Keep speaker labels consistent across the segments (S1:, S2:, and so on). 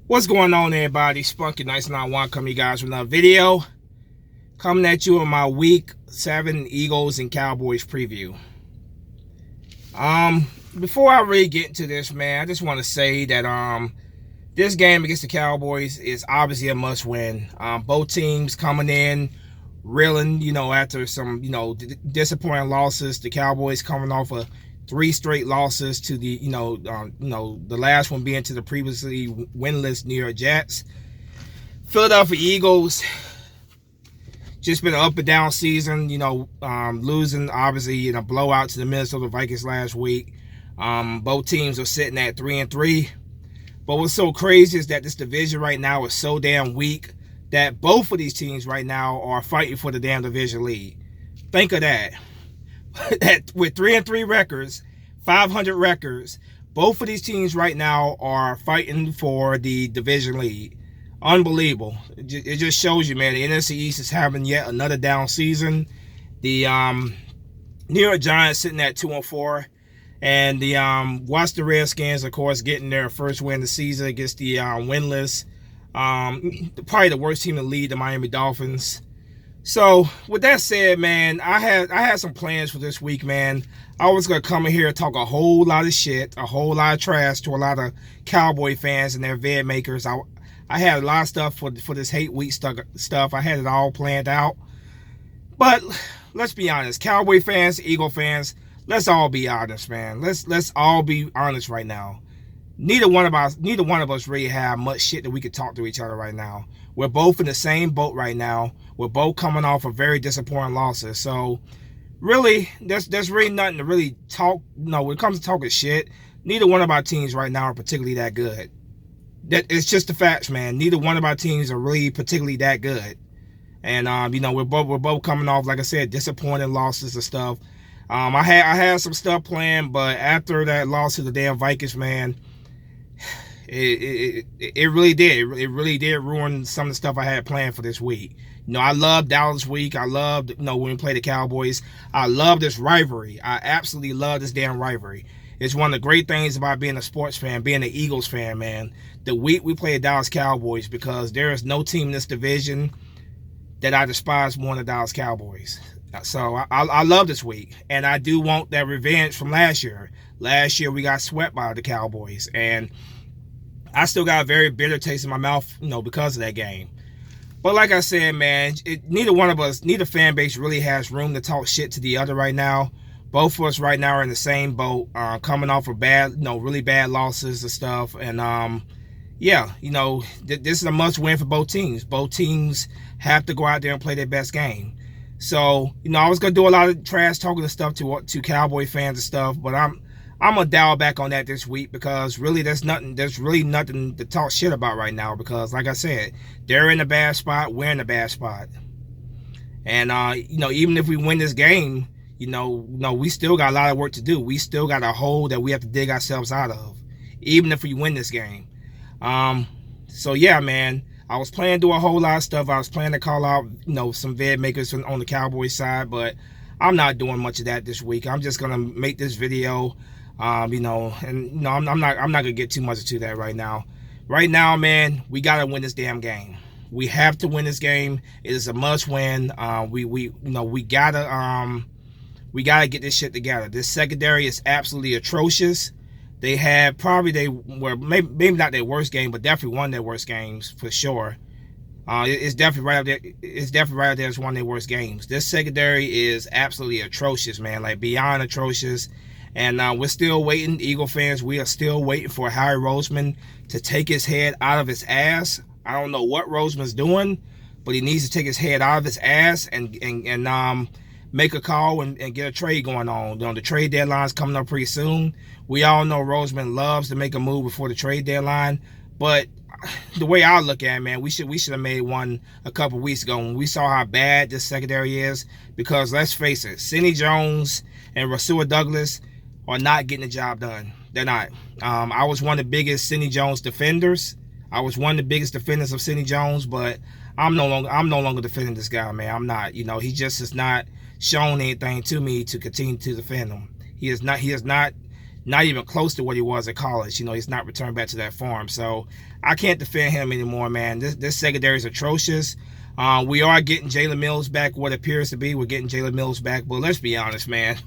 S1: What's going on, everybody? Spunky Nice 91 coming, you guys, with another video. Coming at you with my Week 7 Eagles and Cowboys preview. Before I really get into this, man, I just want to say that this game against the Cowboys is obviously a must-win. Both teams coming in reeling, after some, disappointing losses. The Cowboys coming off of 3 straight losses to the, the last one being to the previously winless New York Jets. Philadelphia Eagles, just been an up and down season, losing obviously in a blowout to the Minnesota Vikings last week. Both teams are sitting at 3-3. But what's so crazy is that this division right now is so damn weak that both of these teams right now are fighting for the damn division lead. Think of that. With 3-3 records, 500 records, both of these teams right now are fighting for the division lead. Unbelievable. It just shows you, man, the NFC East is having yet another down season. The New York Giants sitting at 2-4. And the Washington Redskins, of course, getting their first win of the season against the winless, probably the worst team in the league, the Miami Dolphins. So, with that said, man, I had some plans for this week, man. I was going to come in here and talk a whole lot of shit, a whole lot of trash to a lot of Cowboy fans and their vid makers. I had a lot of stuff for this hate week stuff. I had it all planned out. But let's be honest, Cowboy fans, Eagle fans, let's all be honest, man. Let's all be honest right now. Neither one of us really have much shit that we could talk to each other right now. We're both in the same boat right now. We're both coming off of very disappointing losses. So, really, there's really nothing to really talk. No, when it comes to talking shit, neither one of our teams right now are particularly that good. It's just the facts, man. Neither one of our teams are really particularly that good. And we're both coming off, like I said, disappointing losses and stuff. I had some stuff planned, but after that loss to the damn Vikings, man, it really did. It really did ruin some of the stuff I had planned for this week. I love Dallas week. I loved, when we play the Cowboys. I love this rivalry. I absolutely love this damn rivalry. It's one of the great things about being a sports fan, being an Eagles fan, man. The week we play the Dallas Cowboys, because there is no team in this division that I despise more than the Dallas Cowboys. So I love this week, and I do want that revenge from last year. Last year we got swept by the Cowboys, and I still got a very bitter taste in my mouth, because of that game. But like I said, man, neither fan base really has room to talk shit to the other right now. Both of us right now are in the same boat, coming off of really bad losses and stuff. And this is a must win for both teams. Both teams have to go out there and play their best game. So, I was gonna do a lot of trash talking and stuff to Cowboy fans and stuff, but I'm gonna dial back on that this week, because really there's really nothing to talk shit about right now, because like I said, they're in a bad spot, we're in a bad spot. And even if we win this game, we still got a lot of work to do. We still got a hole that we have to dig ourselves out of, even if we win this game. So yeah, man, I was planning to do a whole lot of stuff. I was planning to call out, some vid makers on the Cowboys side, but I'm not doing much of that this week. I'm just gonna make this video, I'm not gonna get too much into that right now. Right now, man, we gotta win this damn game. We have to win this game. It is a must win. We gotta get this shit together. This secondary is absolutely atrocious. They had maybe not their worst game, but definitely one of their worst games for sure. It's definitely right up there. It's definitely right up there as one of their worst games. This secondary is absolutely atrocious, man, like beyond atrocious. And we're still waiting, Eagle fans. We are still waiting for Harry Roseman to take his head out of his ass. I don't know what Roseman's doing, but he needs to take his head out of his ass and make a call and get a trade going on. The trade deadline's coming up pretty soon. We all know Roseman loves to make a move before the trade deadline, but the way I look at it, man, we should have made one a couple weeks ago when we saw how bad this secondary is. Because let's face it, Sidney Jones and Rasul Douglas are not getting the job done. They're not. I was one of the biggest Sidney Jones defenders. I was one of the biggest defenders of Sidney Jones, but I'm no longer defending this guy, man. I'm not. He just has not shown anything to me to continue to defend him. He has not not even close to what he was at college. He's not returned back to that form. So I can't defend him anymore, man. This secondary is atrocious. We are getting Jalen Mills back, what appears to be. We're getting Jalen Mills back. But let's be honest, man.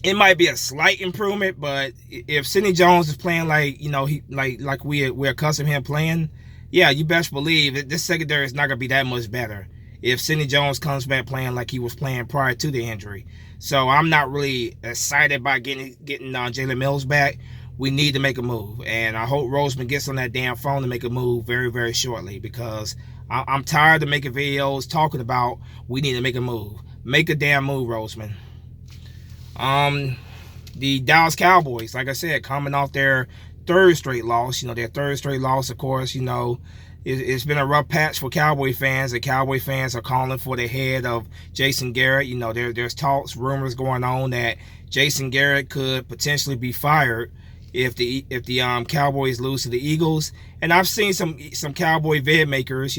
S1: It might be a slight improvement, but if Sidney Jones is playing like we're accustomed to him playing, yeah, you best believe this secondary is not going to be that much better if Sidney Jones comes back playing like he was playing prior to the injury. So I'm not really excited about getting Jalen Mills back. We need to make a move, and I hope Roseman gets on that damn phone to make a move very, very shortly, because I'm tired of making videos talking about we need to make a move. Make a damn move, Roseman. The Dallas Cowboys, like I said, coming off their third straight loss. Their third straight loss, of course, it's been a rough patch for Cowboy fans. The Cowboy fans are calling for the head of Jason Garrett. There's talks, rumors going on that Jason Garrett could potentially be fired if the Cowboys lose to the Eagles. And I've seen some Cowboy vid makers,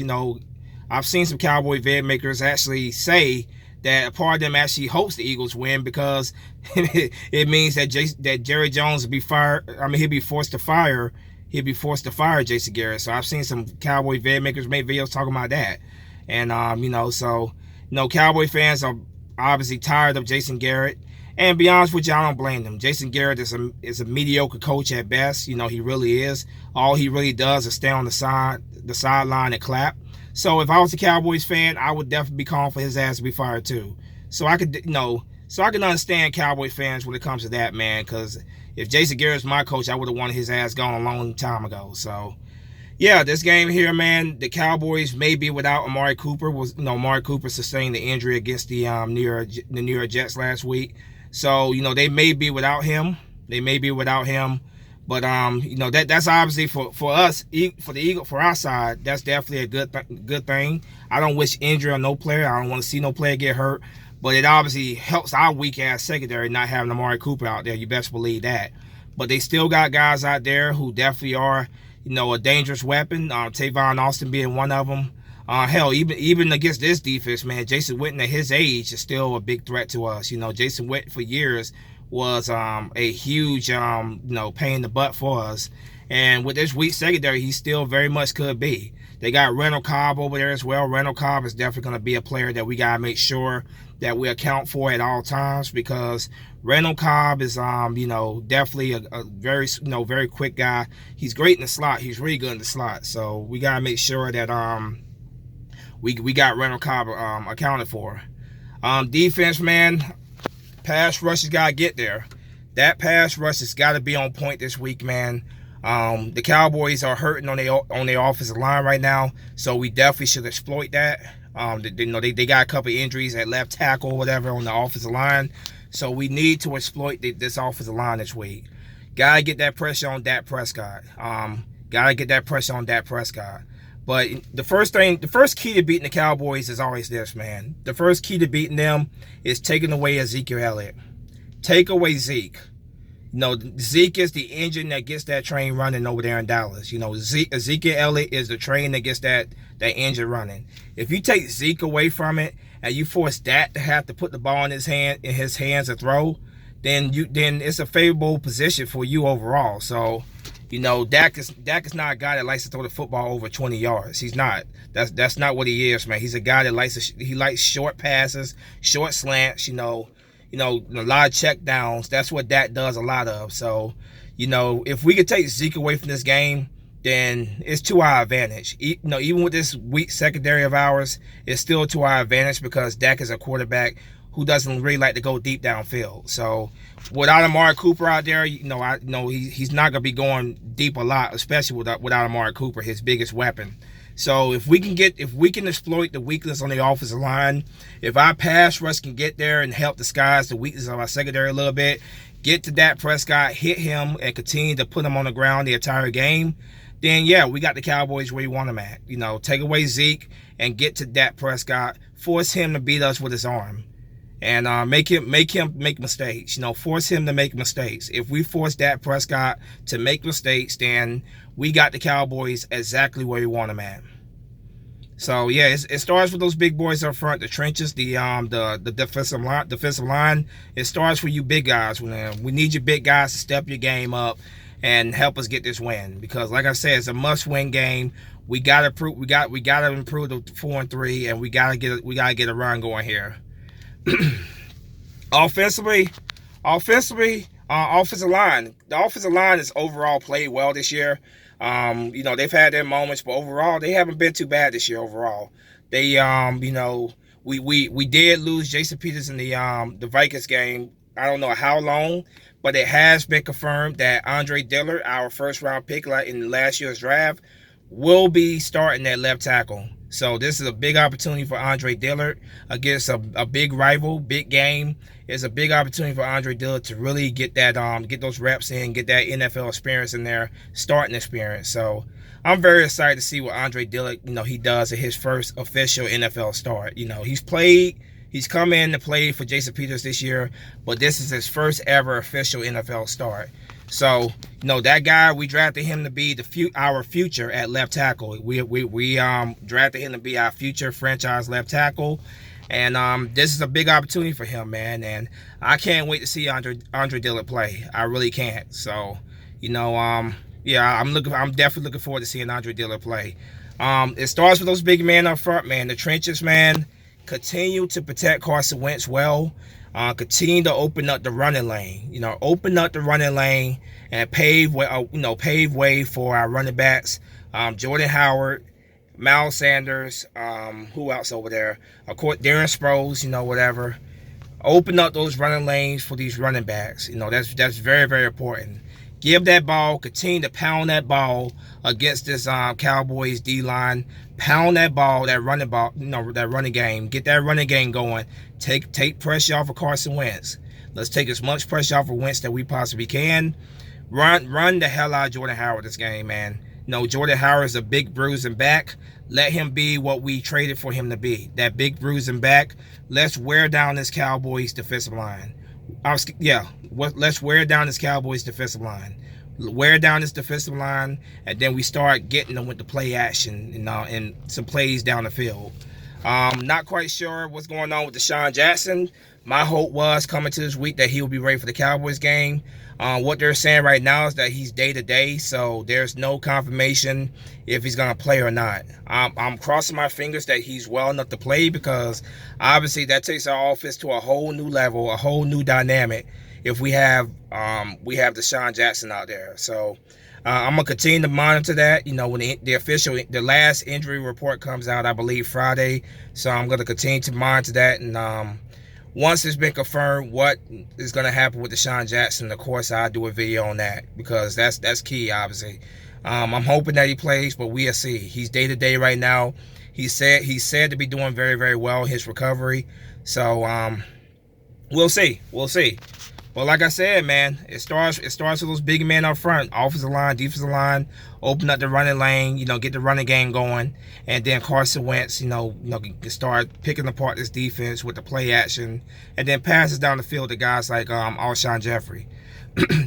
S1: actually say that a part of them actually hopes the Eagles win, because it means that Jerry Jones will be fired. He'll be forced to fire Jason Garrett. So I've seen some Cowboy vid makers make videos talking about that. And Cowboy fans are obviously tired of Jason Garrett. And to be honest with you, I don't blame them. Jason Garrett is a mediocre coach at best. He really is. All he really does is stay on the sideline and clap. So if I was a Cowboys fan, I would definitely be calling for his ass to be fired too. So I can understand Cowboy fans when it comes to that, man. Because if Jason Garrett's my coach, I would have wanted his ass gone a long time ago. So yeah, this game here, man, the Cowboys may be without Amari Cooper. Amari Cooper sustained the injury against the New York Jets last week. So they may be without him. But that's obviously for us, for our side, that's definitely a good thing. I don't wish injury on no player. I don't want to see no player get hurt. But it obviously helps our weak ass secondary not having Amari Cooper out there. You best believe that. But they still got guys out there who definitely are, a dangerous weapon. Tavon Austin being one of them. Hell, even against this defense, man, Jason Witten at his age is still a big threat to us. Jason Witten for years was a huge pain in the butt for us, and with this weak secondary, he still very much could be. They got Randall Cobb over there as well. Randall Cobb is definitely going to be a player that we got to make sure that we account for at all times, because Randall Cobb is definitely a very very quick guy. He's great in the slot. He's really good in the slot. So we got to make sure that we got Randall Cobb accounted for. Defense, man. Pass rush has got to get there. That pass rush has got to be on point this week, man. The Cowboys are hurting on their offensive line right now, so we definitely should exploit that. They got a couple of injuries at left tackle or whatever on the offensive line, so we need to exploit this offensive line this week. Gotta get that pressure on Dak Prescott. But the first key to beating the Cowboys is always this, man. The first key to beating them is taking away Ezekiel Elliott. Take away Zeke. Zeke is the engine that gets that train running over there in Dallas. Ezekiel Elliott is the train that gets that engine running. If you take Zeke away from it and you force Dak to have to put the ball in his hands to throw, then it's a favorable position for you overall. So, Dak is not a guy that likes to throw the football over 20 yards. He's not. That's not what he is, man. He's a guy that likes short passes, short slants, a lot of check downs. That's what Dak does a lot of. So, if we could take Zeke away from this game, then it's to our advantage. Even with this weak secondary of ours, it's still to our advantage, because Dak is a quarterback who doesn't really like to go deep downfield. So without Amari Cooper out there, he's not going to be going deep a lot, especially without Amari Cooper, his biggest weapon. So if we can exploit the weakness on the offensive line, if our pass rush can get there and help disguise the weakness of our secondary a little bit, get to Dak Prescott, hit him, and continue to put him on the ground the entire game, then yeah, we got the Cowboys where we want them at. Take away Zeke and get to Dak Prescott, force him to beat us with his arm. And make him make mistakes. Force him to make mistakes. If we force Dak Prescott to make mistakes, then we got the Cowboys exactly where we want them at. So yeah, it starts with those big boys up front, the trenches, the defensive line. Defensive line. It starts with you big guys. We need your big guys to step your game up and help us get this win. Because like I said, it's a must-win game. We gotta improve. We gotta improve the 4-3, and we gotta get a run going here. Offensively, offensive line. The offensive line has overall played well this year. They've had their moments, but overall, they haven't been too bad this year. Overall, they, we did lose Jason Peters in the Vikings game. I don't know how long, but it has been confirmed that Andre Dillard, our first round pick in last year's draft, will be starting at left tackle. So this is a big opportunity for Andre Dillard against a big rival, big game. It's a big opportunity for Andre Dillard to really get those reps in, get that NFL experience in there, starting experience. So I'm very excited to see what Andre Dillard, he does at his first official NFL start. He's come in to play for Jason Peters this year, but this is his first ever official NFL start. So, that guy, we drafted him to be our future at left tackle. We drafted him to be our future franchise left tackle. And this is a big opportunity for him, man. And I can't wait to see Andre Dillard play. I really can't. So, yeah, I'm definitely looking forward to seeing Andre Dillard play. It starts with those big men up front, man. The trenches, man. Continue to protect Carson Wentz well. Continue to open up the running lane. Open up the running lane and pave way for our running backs. Jordan Howard, Miles Sanders, who else over there? Of course, Darren Sproles, whatever. Open up those running lanes for these running backs. That's very, very important. Give that ball, continue to pound that ball against this Cowboys D-line. Pound that ball, that running game. Get that running game going. Take pressure off of Carson Wentz. Let's take as much pressure off of Wentz that we possibly can. Run the hell out of Jordan Howard this game, man. Jordan Howard is a big bruising back. Let him be what we traded for him to be. That big bruising back. Let's wear down this Cowboys defensive line. Let's wear down this Cowboys defensive line. Wear down this defensive line, and then we start getting them with the play action and some plays down the field. Not quite sure what's going on with Deshaun Jackson. My hope was coming to this week that he will be ready for the Cowboys game. What they're saying right now is that he's day-to-day, so there's no confirmation if he's going to play or not. I'm crossing my fingers that he's well enough to play, because obviously that takes our offense to a whole new level, a whole new dynamic if we have Deshaun Jackson out there. So I'm going to continue to monitor that, when the last injury report comes out, I believe Friday. So I'm going to continue to monitor that, and once it's been confirmed what is going to happen with Deshaun Jackson, of course, I'll do a video on that, because that's key, obviously. I'm hoping that he plays, but we'll see. He's day-to-day right now. He's said to be doing very, very well in his recovery. So we'll see. But like I said, man, it starts with those big men up front, offensive line, defensive line. Open up the running lane, get the running game going, and then Carson Wentz, start picking apart this defense with the play action, and then passes down the field to guys like Alshon Jeffrey.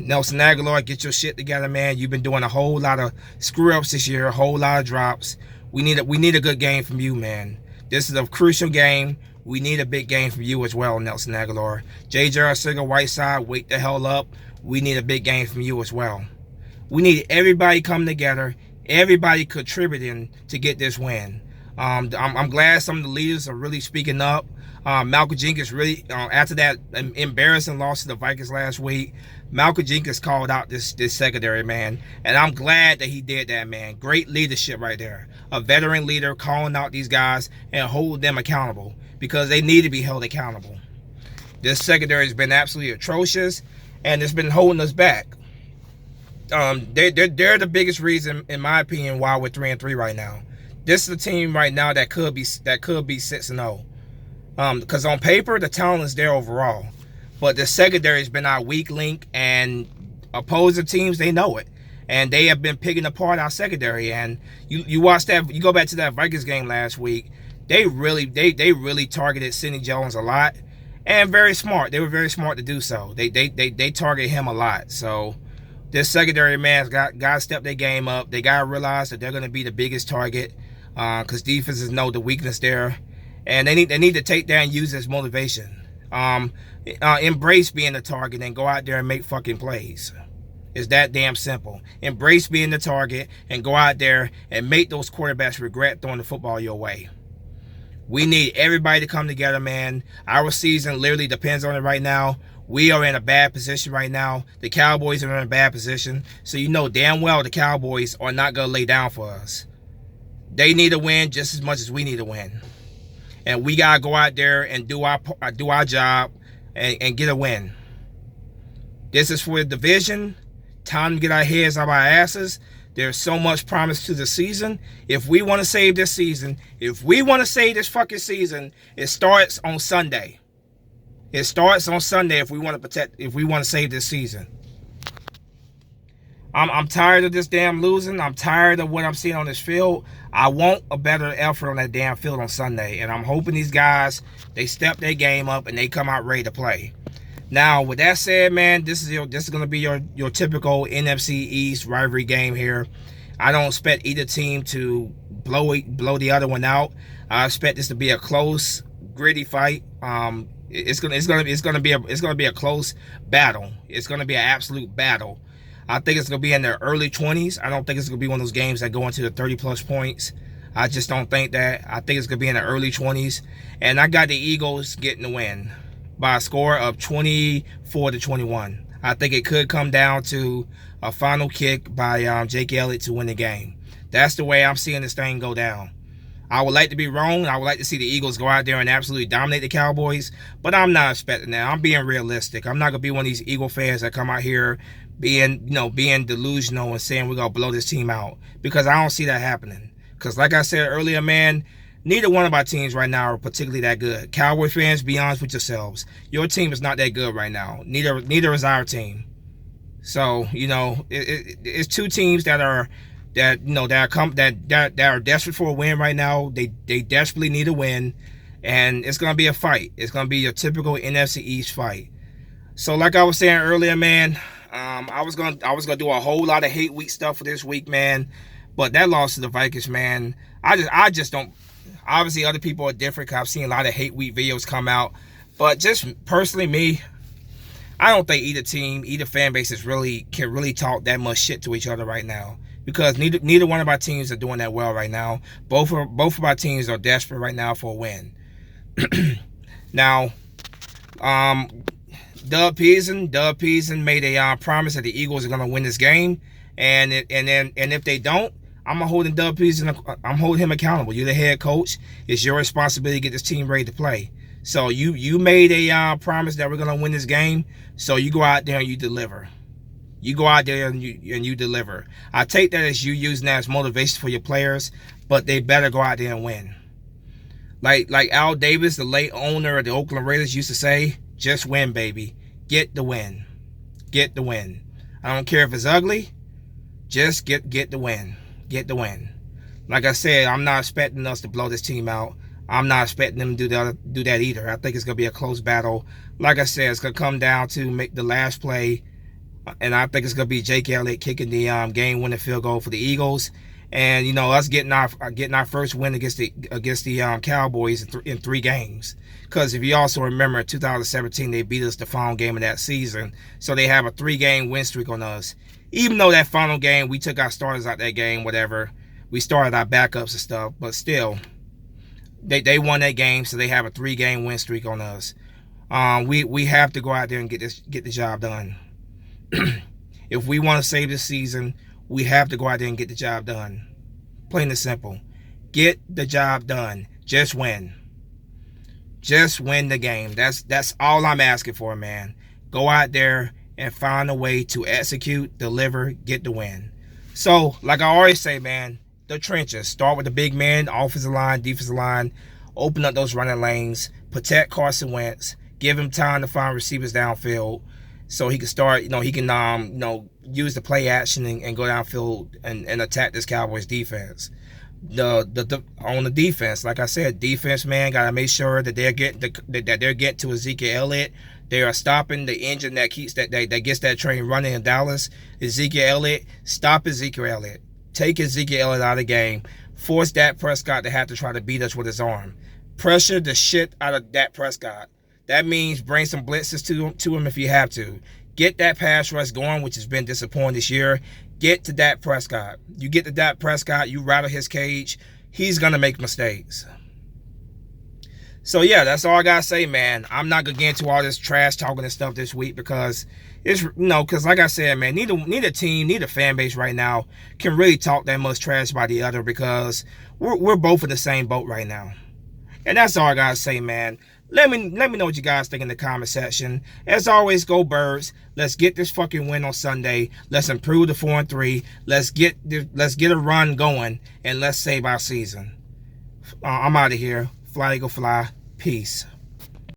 S1: Nelson Aguilar, get your shit together, man. You've been doing a whole lot of screw-ups this year, a whole lot of drops. We need a good game from you, man. This is a crucial game. We need a big game from you as well, Nelson Aguilar. J.J. Arcega-Whiteside, wake the hell up. We need a big game from you as well. We need everybody coming together, everybody contributing to get this win. I'm glad some of the leaders are really speaking up. Malcolm Jenkins really, after that embarrassing loss to the Vikings last week, Malcolm Jenkins called out this secondary, man. And I'm glad that he did that, man. Great leadership right there. A veteran leader calling out these guys and holding them accountable, because they need to be held accountable. This secondary has been absolutely atrocious, and it's been holding us back. They're the biggest reason, in my opinion, why we're 3-3 right now. This is a team right now that could be 6-0. Because on paper, the talent is there overall, but the secondary has been our weak link, and opposing teams, they know it, and they have been picking apart our secondary. And you watch that, you go back to that Vikings game last week. They really targeted Sidney Jones a lot, and very smart. They were very smart to do so. They target him a lot. So this secondary, man's got to step their game up. They got to realize that they're going to be the biggest target because defenses know the weakness there, and they need to take that and use it as motivation. Embrace being the target and go out there and make fucking plays. It's that damn simple. Embrace being the target and go out there and make those quarterbacks regret throwing the football your way. We need everybody to come together, man. Our season literally depends on it right now. We are in a bad position right now. The Cowboys are in a bad position. So you know damn well the Cowboys are not going to lay down for us. They need to win just as much as we need to win. And we got to go out there and do our job and get a win. This is for the division. Time to get our heads out of our asses. There's so much promise to the season. If we want to save this season, if we want to save this fucking season, it starts on Sunday. It starts on Sunday if we want to save this season. I'm tired of this damn losing. I'm tired of what I'm seeing on this field. I want a better effort on that damn field on Sunday. And I'm hoping these guys, they step their game up and they come out ready to play. Now, with that said, man, this is going to be your typical NFC East rivalry game here. I don't expect either team to blow the other one out. I expect this to be a close, gritty fight. It's gonna be a close battle. It's gonna be an absolute battle. I think it's gonna be in the early 20s. I don't think it's gonna be one of those games that go into the 30+ points. I just don't think that. I think it's gonna be in the early 20s, and I got the Eagles getting the win by a score of 24-21. I think it could come down to a final kick by Jake Elliott to win the game. That's the way I'm seeing this thing go down. I would like to be wrong. I would like to see the Eagles go out there and absolutely dominate the Cowboys, but I'm not expecting that. I'm being realistic. I'm not gonna be one of these Eagle fans that come out here being delusional and saying we're gonna blow this team out, because I don't see that happening. Because like I said earlier, man, neither one of our teams right now are particularly that good. Cowboy fans, be honest with yourselves. Your team is not that good right now. Neither is our team. So it's two teams that are desperate for a win right now. They desperately need a win, and it's gonna be a fight. It's gonna be your typical NFC East fight. So like I was saying earlier, man, I was gonna do a whole lot of hate week stuff for this week, man, but that loss to the Vikings, man, I just don't. Obviously, other people are different, because I've seen a lot of hate week videos come out, but just personally, me, I don't think either fan bases can really talk that much shit to each other right now. Because neither one of our teams are doing that well right now. Both of our teams are desperate right now for a win. Now, Doug Pearson made a promise that the Eagles are going to win this game, and if they don't, I'm holding Doug Pearson. I'm holding him accountable. You're the head coach. It's your responsibility to get this team ready to play. So you made a promise that we're going to win this game. So you go out there and you deliver. You go out there and you deliver. I take that as you using that as motivation for your players, but they better go out there and win. Like Al Davis, the late owner of the Oakland Raiders, used to say, just win, baby. Get the win. Get the win. I don't care if it's ugly. Just get the win. Get the win. Like I said, I'm not expecting us to blow this team out. I'm not expecting them to do that either. I think it's going to be a close battle. Like I said, it's going to come down to make the last play. And I think it's going to be Jake Elliott kicking the game-winning field goal for the Eagles. And, us getting our first win against the Cowboys in 3 games. Because if you also remember, in 2017, they beat us the final game of that season. So they have a 3-game win streak on us. Even though that final game, we took our starters out that game, whatever. We started our backups and stuff. But still, they won that game, so they have a 3-game win streak on us. We have to go out there and get the job done. If we want to save this season, we have to go out there and get the job done. Plain and simple. Get the job done. Just win. Just win the game. That's all I'm asking for, man. Go out there and find a way to execute, deliver, get the win. So, like I always say, man, the trenches. Start with the big man, offensive line, defensive line. Open up those running lanes. Protect Carson Wentz. Give him time to find receivers downfield, so he can start, he can, use the play action and go downfield and attack this Cowboys defense. On the defense, like I said, defense, man, gotta make sure that they're getting to Ezekiel Elliott. They are stopping the engine that gets that train running in Dallas. Ezekiel Elliott, stop Ezekiel Elliott. Take Ezekiel Elliott out of the game. force Dak Prescott to have to try to beat us with his arm. Pressure the shit out of Dak Prescott. That means bring some blitzes to him if you have to. Get that pass rush going, which has been disappointing this year. Get to Dak Prescott. You get to Dak Prescott, you rattle his cage, he's going to make mistakes. So, yeah, that's all I got to say, man. I'm not going to get into all this trash talking and stuff this week because it's, because like I said, man, neither team, neither fan base right now can really talk that much trash about the other because we're both in the same boat right now. And that's all I got to say, man. Let me know what you guys think in the comment section. As always, go Birds. Let's get this fucking win on Sunday. Let's improve to 4-3. Let's get a run going, and let's save our season. I'm out of here. Fly, Eagle, fly. Peace.